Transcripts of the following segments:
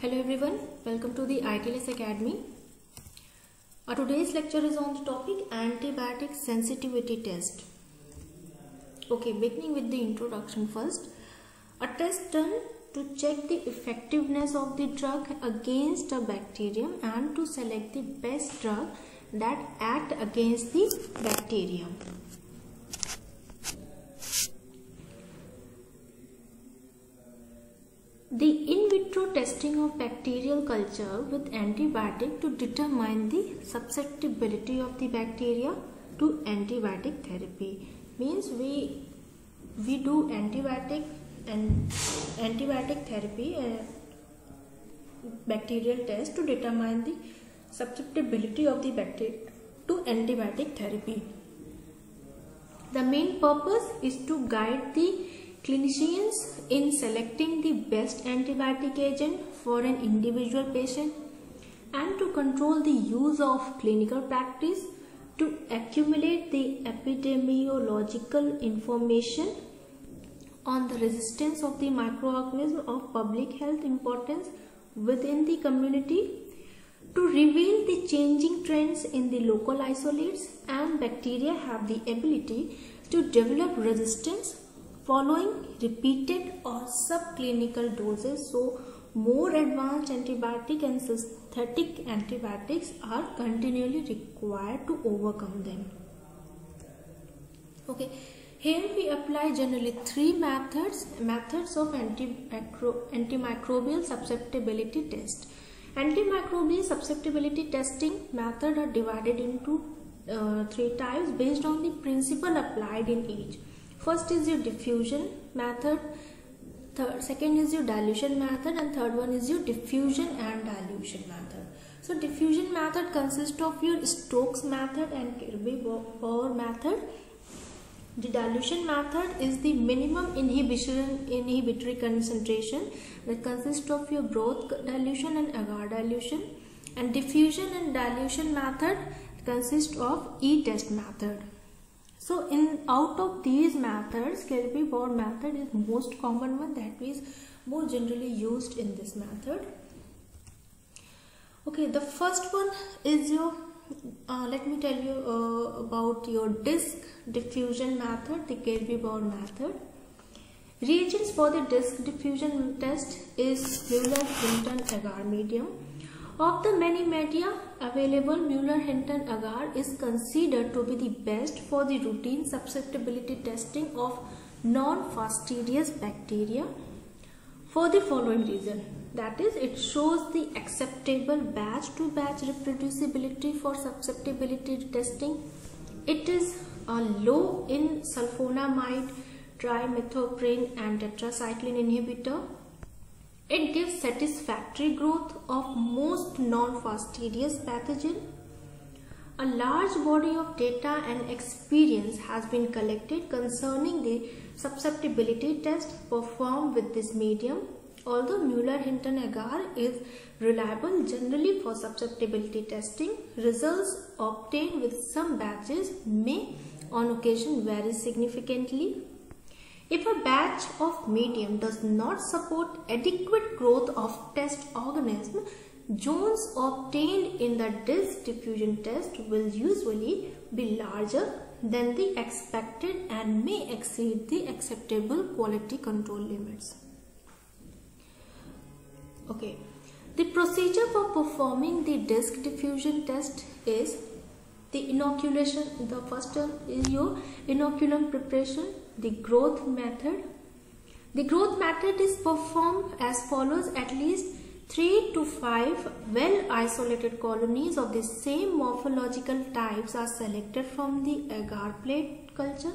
Hello everyone, welcome to the ITLS Academy. Today's lecture is on the topic antibiotic sensitivity test. Okay, beginning with the introduction first. A test done to check the effectiveness of the drug against a bacterium and to select the best drug that act against the bacterium. The in vitro testing of bacterial culture with antibiotic to determine the susceptibility of the bacteria to antibiotic therapy means we do antibiotic therapy, bacterial test to determine the susceptibility of the bacteria to antibiotic therapy. The main purpose is to guide the clinicians in selecting the best antibiotic agent for an individual patient and to control the use of clinical practice to accumulate the epidemiological information on the resistance of the microorganism of public health importance within the community, to reveal the changing trends in the local isolates, and bacteria have the ability to develop resistance following repeated or subclinical doses, so more advanced antibiotic and synthetic antibiotics are continually required to overcome them. Okay, here we apply generally three methods of antimicrobial susceptibility test. Antimicrobial susceptibility testing method are divided into three types based on the principle applied in each. First is your diffusion method, second is your dilution method, and third one is your diffusion and dilution method. So diffusion method consists of your Stokes method and Kirby-Bauer method. The dilution method is the minimum inhibitory concentration that consists of your broth dilution and agar dilution, and diffusion and dilution method consists of E-test method. So out of these methods, Kirby-Bauer method is most common one, that is more generally used in this method. Okay, the first one is your let me tell you about your disc diffusion method, the Kirby-Bauer method. Reagents for the disc diffusion test is Mueller-Hinton agar medium. Of the many media available, Mueller-Hinton agar is considered to be the best for the routine susceptibility testing of non-fastidious bacteria for the following reason. That is, it shows the acceptable batch-to-batch reproducibility for susceptibility testing. It is low in sulfonamide, trimethoprim and tetracycline inhibitor. It gives satisfactory growth of most non-fastidious pathogen. A large body of data and experience has been collected concerning the susceptibility test performed with this medium. Although Mueller-Hinton agar is reliable generally for susceptibility testing, results obtained with some batches may on occasion vary significantly. If a batch of medium does not support adequate growth of test organism, zones obtained in the disc diffusion test will usually be larger than the expected and may exceed the acceptable quality control limits. Okay, the procedure for performing the disc diffusion test is the inoculation. The first one is your inoculum preparation, the growth method. The growth method is performed as follows. At least 3 to 5 well isolated colonies of the same morphological types are selected from the agar plate culture.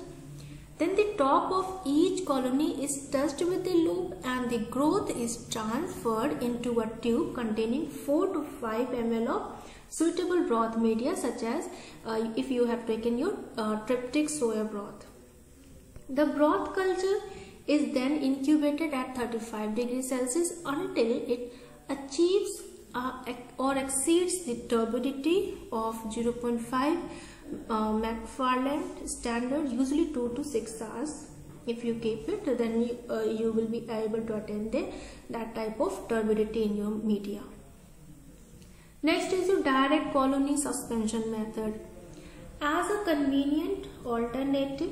Then the top of each colony is touched with a loop and the growth is transferred into a tube containing 4 to 5 ml of suitable broth media, such as if you have taken your tryptic soya broth. The broth culture is then incubated at 35 degrees Celsius until it achieves or exceeds the turbidity of 0.5 McFarland standard, usually 2 to 6 hours. If you keep it, then you will be able to attain that type of turbidity in your media. Next is your direct colony suspension method. As a convenient alternative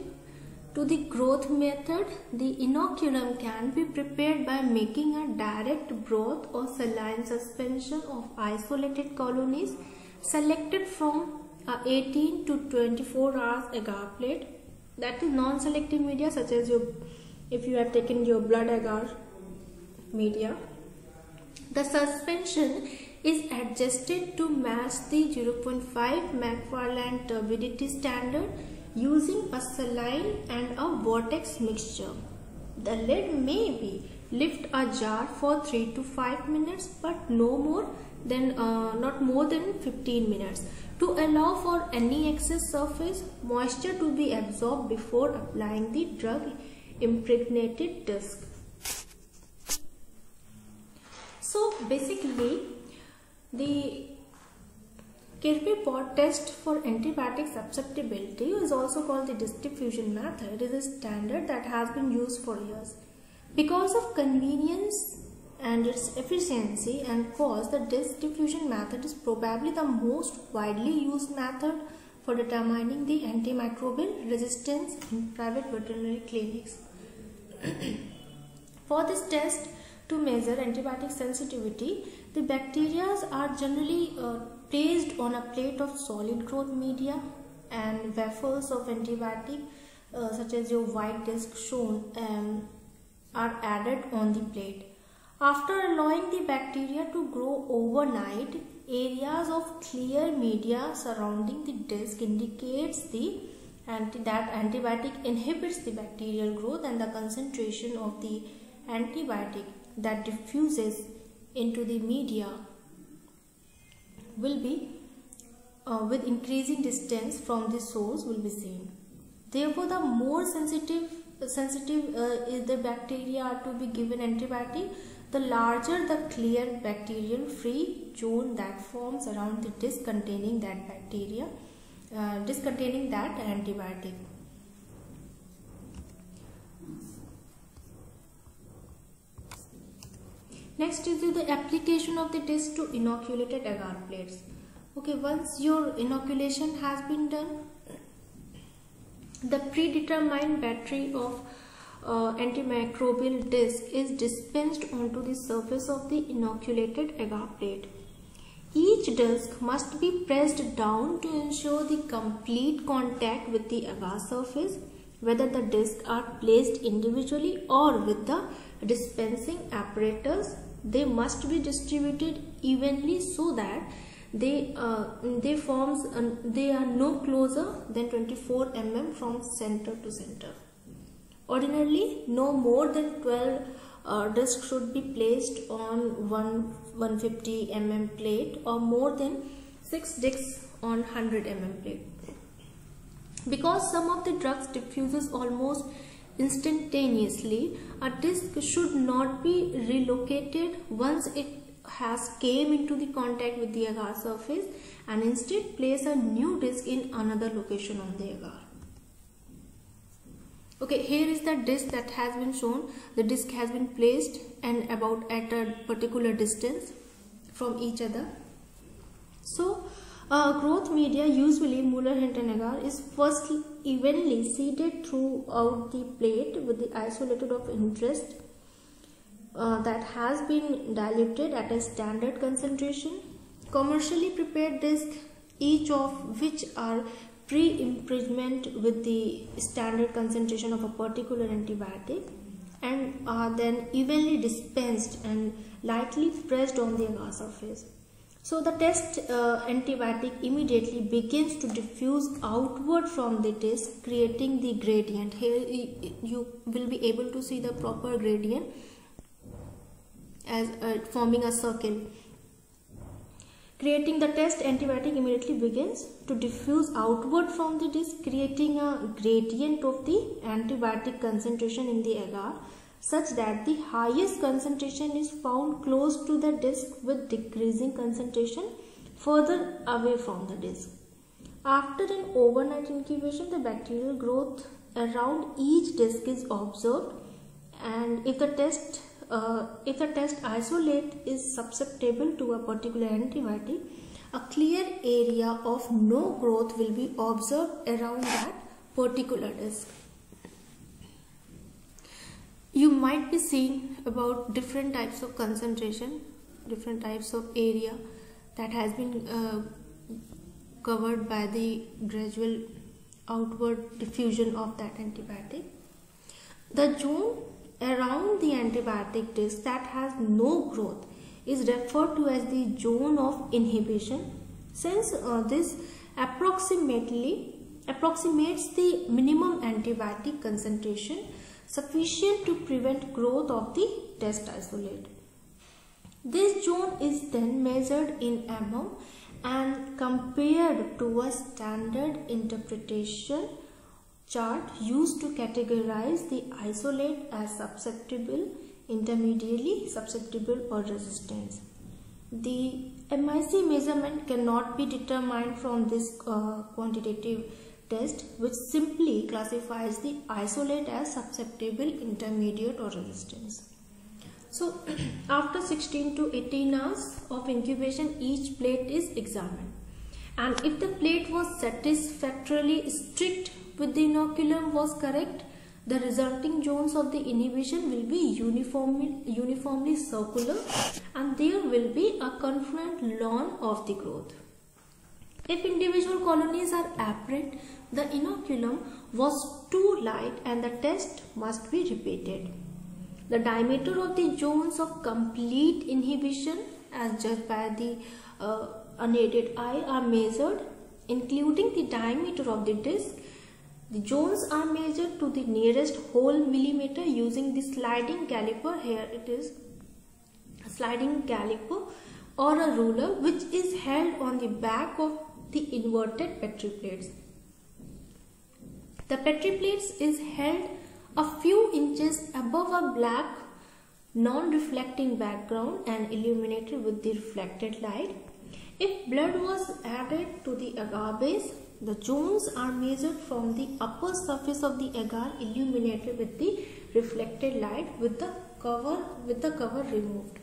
to the growth method, the inoculum can be prepared by making a direct broth or saline suspension of isolated colonies selected from a 18 to 24 hours agar plate, that is non-selective media, such as if you have taken your blood agar media. The suspension is adjusted to match the 0.5 McFarland turbidity standard using a saline and a vortex mixture. The lid may be lift a jar for 3 to 5 minutes, but not more than 15 minutes, to allow for any excess surface moisture to be absorbed before applying the drug impregnated disc. So basically, the Kirby-Pott test for antibiotic susceptibility is also called the disc diffusion method. It is a standard that has been used for years. Because of convenience and its efficiency and cost, the disc diffusion method is probably the most widely used method for determining the antimicrobial resistance in private veterinary clinics. For this test to measure antibiotic sensitivity, the bacteria are generally placed on a plate of solid growth media, and waffles of antibiotic such as your white disc shown are added on the plate. After allowing the bacteria to grow overnight, areas of clear media surrounding the disc indicates that antibiotic inhibits the bacterial growth, and the concentration of the antibiotic that diffuses into the media will be with increasing distance from the source will be seen. Therefore, the more sensitive is the bacteria are to be given antibiotic, the larger the clear bacterial free zone that forms around the disc containing that bacteria, containing that antibiotic. Next is the application of the disc to inoculated agar plates. Okay, once your inoculation has been done, the predetermined battery of antimicrobial disc is dispensed onto the surface of the inoculated agar plate. Each disc must be pressed down to ensure the complete contact with the agar surface, whether the discs are placed individually or with the dispensing apparatus. They must be distributed evenly so that they are no closer than 24 mm from center to center. Ordinarily, no more than 12 discs should be placed on 150 mm plate, or more than 6 discs on 100 mm plate. Because some of the drugs diffuses almost instantaneously, a disc should not be relocated once it has came into the contact with the agar surface, and instead place a new disc in another location on the agar. Okay, here is the disc that has been shown. The disc has been placed and about at a particular distance from each other. So growth media, usually Muller-Hinton agar, is first evenly seeded throughout the plate with the isolated of interest that has been diluted at a standard concentration. Commercially prepared discs, each of which are pre-impregnated with the standard concentration of a particular antibiotic, and are then evenly dispensed and lightly pressed on the agar surface. So the test antibiotic immediately begins to diffuse outward from the disc, creating the gradient. Here you will be able to see the proper gradient as forming a circle. Creating the test antibiotic immediately begins to diffuse outward from the disc, creating a gradient of the antibiotic concentration in the agar, such that the highest concentration is found close to the disc with decreasing concentration further away from the disc. After an overnight incubation, the bacterial growth around each disc is observed, and if the test isolate is susceptible to a particular antibiotic, a clear area of no growth will be observed around that particular disc. You might be seeing about different types of concentration, different types of area that has been covered by the gradual outward diffusion of that antibiotic. The zone around the antibiotic disc that has no growth is referred to as the zone of inhibition, since this approximates the minimum antibiotic concentration sufficient to prevent growth of the test isolate. This zone is then measured in mm and compared to a standard interpretation chart used to categorize the isolate as susceptible, intermediately susceptible, or resistant. The MIC measurement cannot be determined from this quantitative test, which simply classifies the isolate as susceptible, intermediate, or resistant. So after 16 to 18 hours of incubation, each plate is examined, and if the plate was satisfactorily strict with the inoculum was correct, the resulting zones of the inhibition will be uniformly circular, and there will be a confluent lawn of the growth. If individual colonies are apparent, the inoculum was too light and the test must be repeated. The diameter of the zones of complete inhibition as judged by the unaided eye are measured, including the diameter of the disc. The zones are measured to the nearest whole millimeter using the sliding caliper. Here it is a sliding caliper or a ruler, which is held on the back of the inverted Petri plates. The Petri plates is held a few inches above a black non-reflecting background and illuminated with the reflected light. If blood was added to the agar base, the zones are measured from the upper surface of the agar illuminated with the reflected light with the cover removed.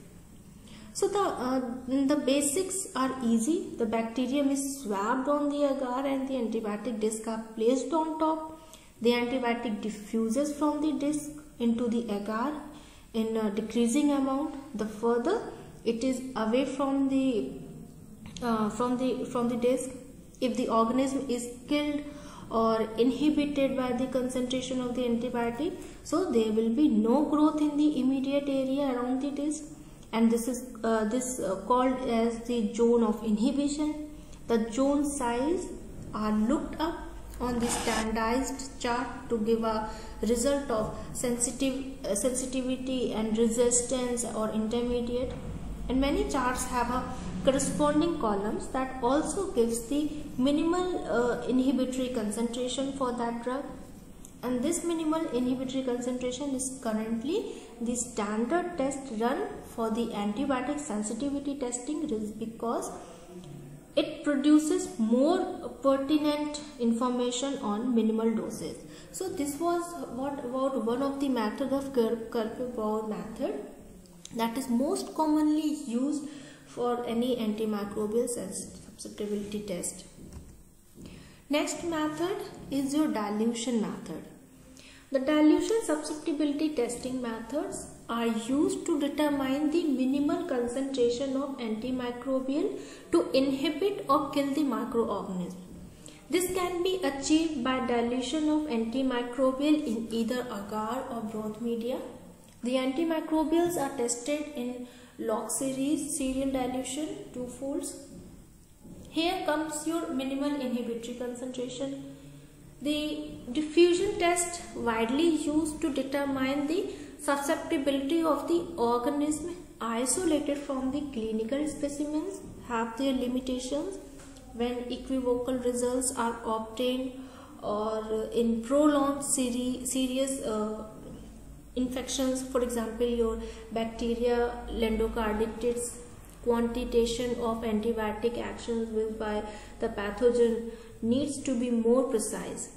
So the basics are easy. The bacterium is swabbed on the agar and the antibiotic disc are placed on top. The antibiotic diffuses from the disc into the agar in a decreasing amount. The further it is away from the disc, if the organism is killed or inhibited by the concentration of the antibiotic, so there will be no growth in the immediate area around the disc, and this is called as the zone of inhibition. The zone size are looked up on the standardized chart to give a result of sensitivity and resistance or intermediate, and many charts have a corresponding columns that also gives the minimal inhibitory concentration for that drug, and this minimal inhibitory concentration is currently the standard test run for the antibiotic sensitivity testing, because it produces more pertinent information on minimal doses. So this was about one of the method of Kerper-Bauer method that is most commonly used for any antimicrobial susceptibility test. Next method is your dilution method. The dilution susceptibility testing methods are used to determine the minimal concentration of antimicrobial to inhibit or kill the microorganism. This can be achieved by dilution of antimicrobial in either agar or broth media. The antimicrobials are tested in log series serial dilution, 2 folds. Here comes your minimal inhibitory concentration. The diffusion test widely used to determine the susceptibility of the organism isolated from the clinical specimens have their limitations when equivocal results are obtained or in prolonged serious infections. For example, your bacteria endocarditis, quantitation of antibiotic actions by the pathogen needs to be more precise.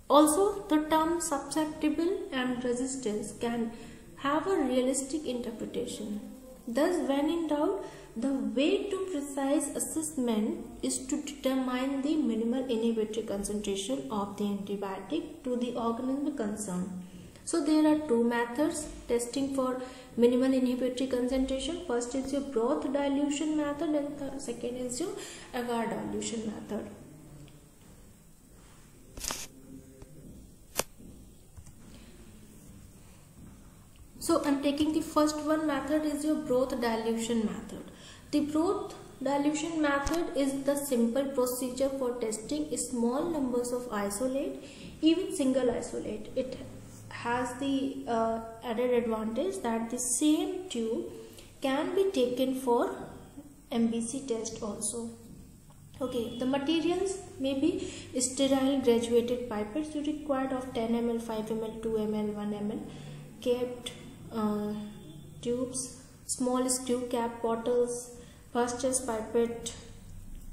Also, the term susceptible and resistance can have a realistic interpretation. Thus, when in doubt, the way to precise assessment is to determine the minimal inhibitory concentration of the antibiotic to the organism concerned. So there are two methods testing for minimal inhibitory concentration. First is your broth dilution method and the second is your agar dilution method. So I'm taking the first one method is your broth dilution method. The broth dilution method is the simple procedure for testing small numbers of isolate, even single isolate. It has the added advantage that the same tube can be taken for MBC test also. Okay, the materials may be sterile graduated pipettes you required of 10 ml, 5 ml, 2 ml, 1 ml, capped tubes, small screw cap bottles, Pasteur's pipette,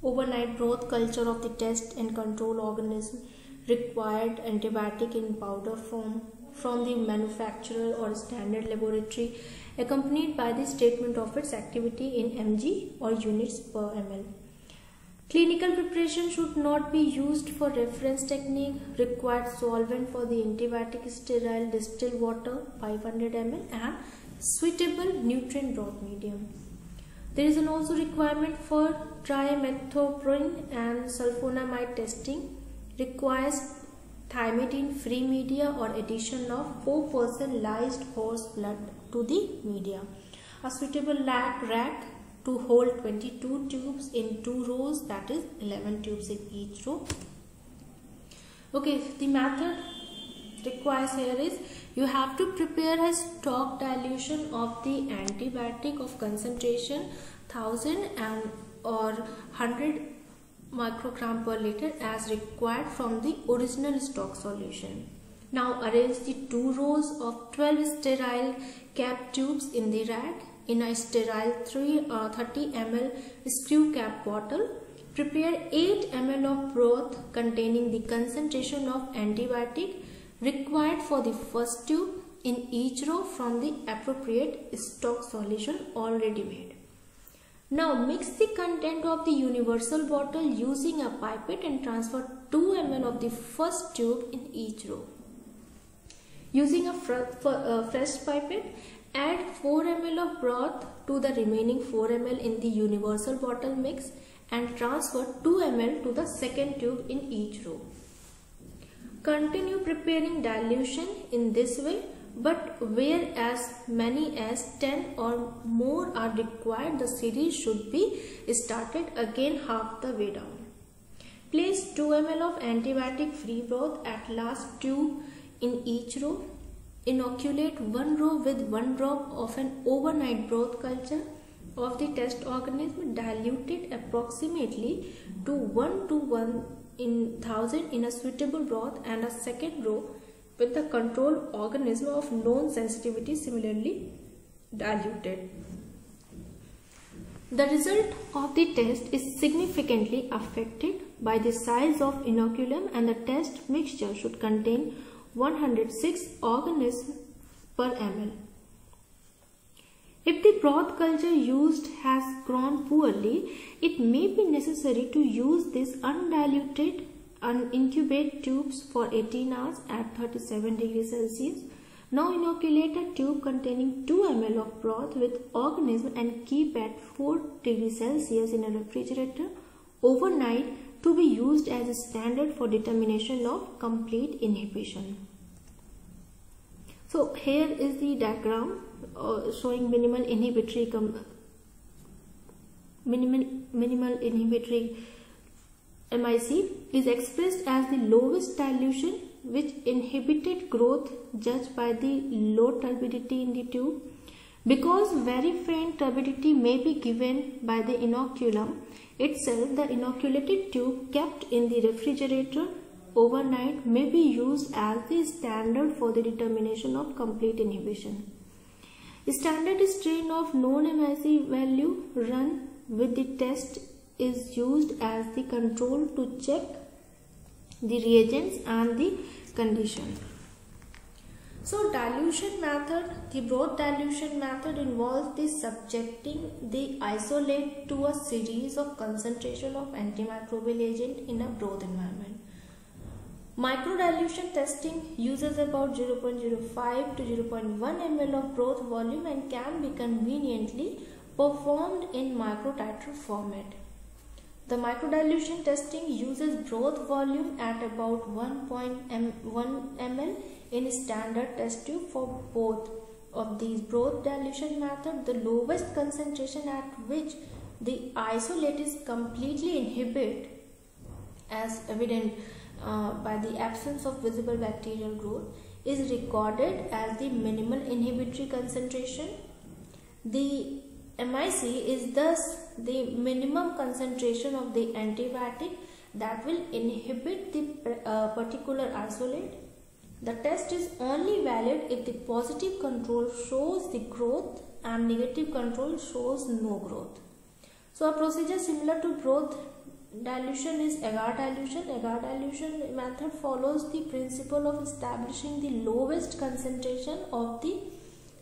overnight broth culture of the test and control organism, required antibiotic in powder form from the manufacturer or standard laboratory, accompanied by the statement of its activity in mg or units per ml. Clinical preparation should not be used for reference technique. Required solvent for the antibiotic sterile distilled water 500 ml and suitable nutrient broth medium. There is an also requirement for trimethoprim and sulfonamide testing. Requires thymidine free media or addition of 4% lysed horse blood to the media. A suitable rack to hold 22 tubes in 2 rows, that is 11 tubes in each row. Okay, the method requires here is you have to prepare a stock dilution of the antibiotic of concentration 1000 and or 100 microgram per liter as required from the original stock solution. Now arrange the 2 rows of 12 sterile cap tubes in the rack in a sterile 30 ml screw cap bottle. Prepare 8 ml of broth containing the concentration of antibiotic required for the first tube in each row from the appropriate stock solution already made. Now mix the content of the universal bottle using a pipette and transfer 2 ml of the first tube in each row. Using a fresh pipette, add 4 ml of broth to the remaining 4 ml in the universal bottle mix and transfer 2 ml to the second tube in each row. Continue preparing dilution in this way, but where as many as 10 or more are required, the series should be started again half the way down. Place 2 ml of antibiotic free broth at last tube in each row. Inoculate 1 row with 1 drop of an overnight broth culture of the test organism diluted approximately to 1 to 1 in 1000 in a suitable broth, and a second row with the control organism of known sensitivity similarly diluted. The result of the test is significantly affected by the size of inoculum, and the test mixture should contain 106 organisms per ml. If the broth culture used has grown poorly, it may be necessary to use these undiluted incubate tubes for 18 hours at 37 degrees Celsius. Now inoculate a tube containing 2 ml of broth with organism and keep at 4 degrees Celsius in a refrigerator overnight to be used as a standard for determination of complete inhibition. So here is the diagram showing minimal inhibitory MIC is expressed as the lowest dilution which inhibited growth judged by the low turbidity in the tube. Because very faint turbidity may be given by the inoculum itself, the inoculated tube kept in the refrigerator overnight may be used as the standard for the determination of complete inhibition. Standard strain of known MIC value run with the test is used as the control to check the reagents and the condition. So dilution method, the broth dilution method involves the subjecting the isolate to a series of concentration of antimicrobial agent in a broth environment. Microdilution testing uses about 0.05 to 0.1 ml of broth volume and can be conveniently performed in microtiter format. The microdilution testing uses broth volume at about 1.1 ml in standard test tube. For both of these broth dilution method, the lowest concentration at which the isolate is completely inhibited, as evident by the absence of visible bacterial growth, is recorded as the minimal inhibitory concentration. The MIC is thus the minimum concentration of the antibiotic that will inhibit the particular isolate. The test is only valid if the positive control shows the growth and negative control shows no growth. So a procedure similar to broth dilution is agar dilution. Agar dilution method follows the principle of establishing the lowest concentration of the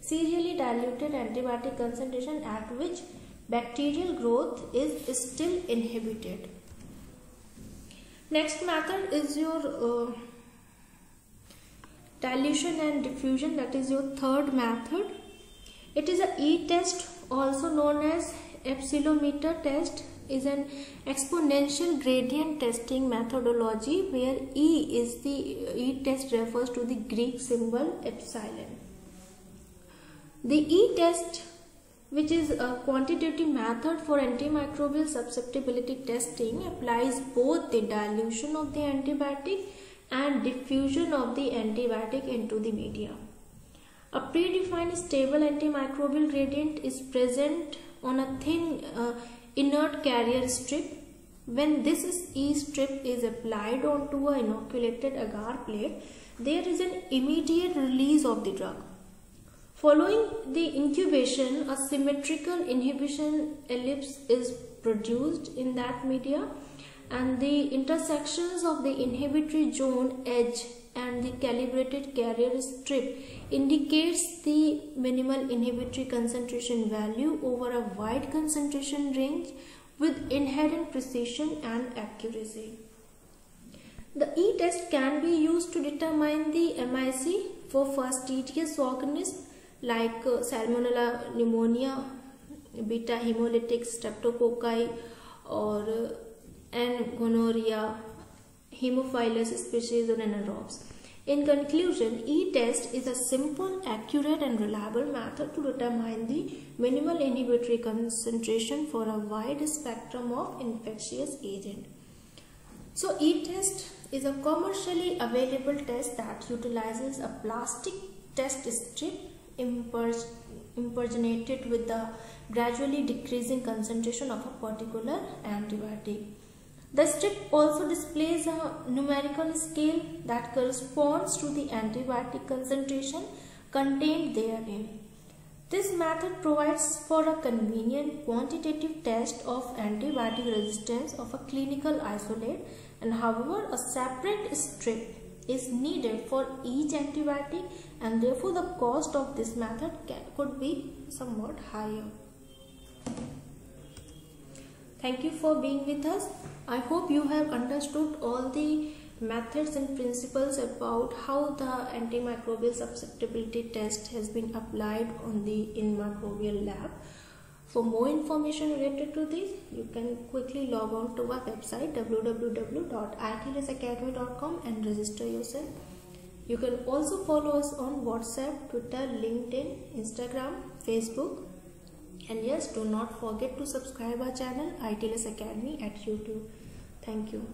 serially diluted antibiotic concentration at which bacterial growth is still inhibited. Next method is your dilution and diffusion, that is your third method. It is a E-test, also known as epsilometer test, is an exponential gradient testing methodology where E-test refers to the Greek symbol epsilon. The E-test, which is a quantitative method for antimicrobial susceptibility testing, applies both the dilution of the antibiotic and diffusion of the antibiotic into the media. A predefined stable antimicrobial gradient is present on a thin inert carrier strip. When this E-strip is applied onto an inoculated agar plate, there is an immediate release of the drug. Following the incubation, a symmetrical inhibition ellipse is produced in that media, and the intersections of the inhibitory zone edge and the calibrated carrier strip indicates the minimal inhibitory concentration value over a wide concentration range with inherent precision and accuracy. The E-test can be used to determine the MIC for fastidious organisms like Salmonella pneumonia, beta hemolytic streptococci, or and gonorrhea, Haemophilus species, or anaerobes. In conclusion, E-test is a simple, accurate and reliable method to determine the minimal inhibitory concentration for a wide spectrum of infectious agent. So E-test is a commercially available test that utilizes a plastic test strip impregnated with the gradually decreasing concentration of a particular antibiotic. The strip also displays a numerical scale that corresponds to the antibiotic concentration contained therein. This method provides for a convenient quantitative test of antibiotic resistance of a clinical isolate, and however a separate strip is needed for each antibiotic, and therefore the cost of this method could be somewhat higher. Thank you for being with us. I hope you have understood all the methods and principles about how the antimicrobial susceptibility test has been applied on the microbial lab. For more information related to this, you can quickly log on to our website www.itlsacademy.com and register yourself. You can also follow us on WhatsApp, Twitter, LinkedIn, Instagram, Facebook. And yes, do not forget to subscribe our channel ITLS Academy at YouTube. Thank you.